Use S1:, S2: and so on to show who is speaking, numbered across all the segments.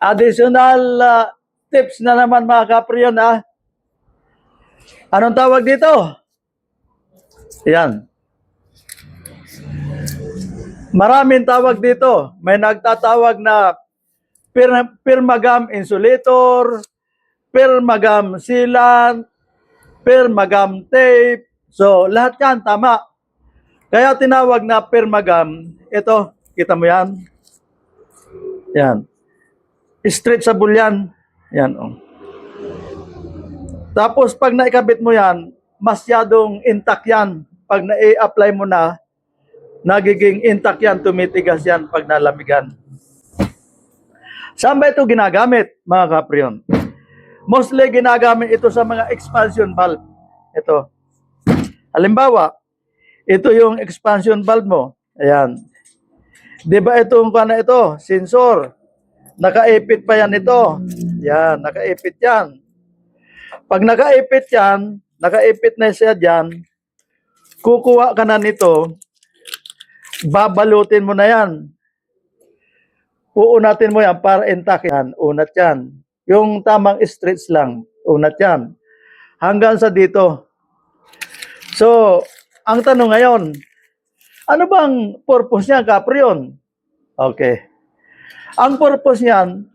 S1: Additional tips na naman mga kapriyon ha. Anong tawag dito? Yan. Maraming tawag dito. May nagtatawag na permagam insulator, permagam sealant, permagam tape. So, lahat yan tama. Kaya tinawag na permagam. Ito, kita mo yan? Yan. Stretchable yan. Yan, oh. Tapos, pag naikabit mo yan, masyadong intact yan. Pag na-apply mo na, nagiging intact yan, tumitigas yan pag nalamigan. Saan ba ito ginagamit, mga kapriyon? Mostly ginagamit ito sa mga expansion valve. Ito. Halimbawa, ito yung expansion valve mo. Ayan. Di ba itong ito, sensor. Nakaipit pa yan ito. Yan, nakaipit yan. Pag nakaipit yan, nakaipit na siya dyan, kukuha ka na nito, babalutin mo na yan. Uunatin mo yan para intact yan. Unat yan. Yung tamang stretch lang. Unat yan. Hanggang sa dito. So, ang tanong ngayon, ano bang purpose niya, kapriyon? Okay. Ang purpose niyan,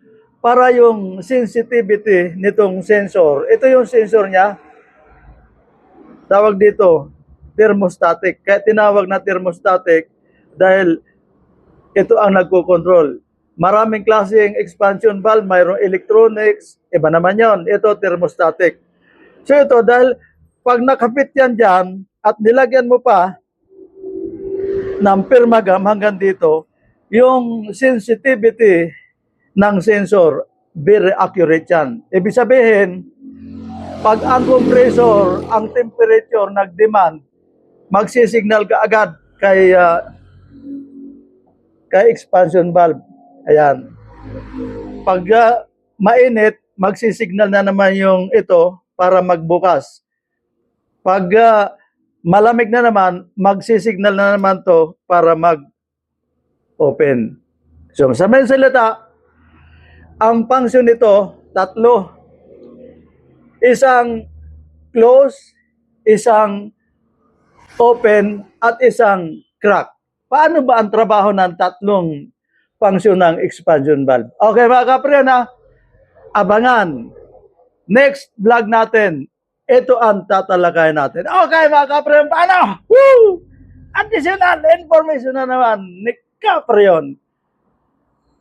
S1: para yung sensitivity nitong sensor, ito yung sensor niya, tawag dito, thermostatic. Kaya tinawag na thermostatic dahil ito ang nagko-control. Maraming klaseng expansion valve, mayroong electronics, iba naman yon. Ito thermostatic. So ito, dahil pag nakapit yan dyan at nilagyan mo pa ng permagam hanggang dito, yung sensitivity ng sensor, very accurate yan. Ibig sabihin, pag ang compressor, ang temperature nag-demand, magsisignal ka agad kay expansion valve. Ayan. Pag mainit, magsisignal na naman yung ito para magbukas. Pag malamig na naman, magsisignal na naman to para mag-open. So, sa main salita, ang function nito, tatlo. Isang close, isang open, at isang crack. Paano ba ang trabaho ng tatlong function ng expansion valve? Okay mga kapriyon ha, abangan. Next vlog natin, ito ang tatalakayan natin. Okay mga kapriyon, paano? Woo! Additional information na naman ni Kapriyon.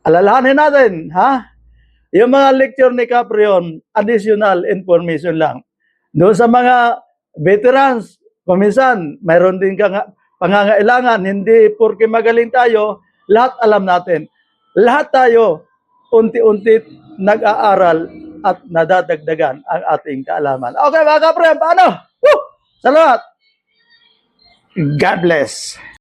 S1: Alalahanin natin, ha? Yung mga lecture ni Kapriyon, additional information lang. Doon sa mga veterans, kuminsan, mayroon din pangangailangan, hindi porke magaling tayo, lahat alam natin. Lahat tayo, unti-unti nag-aaral at nadadagdagan ang ating kaalaman. Okay mga Kapriyon, paano? Woo! Salamat! God bless!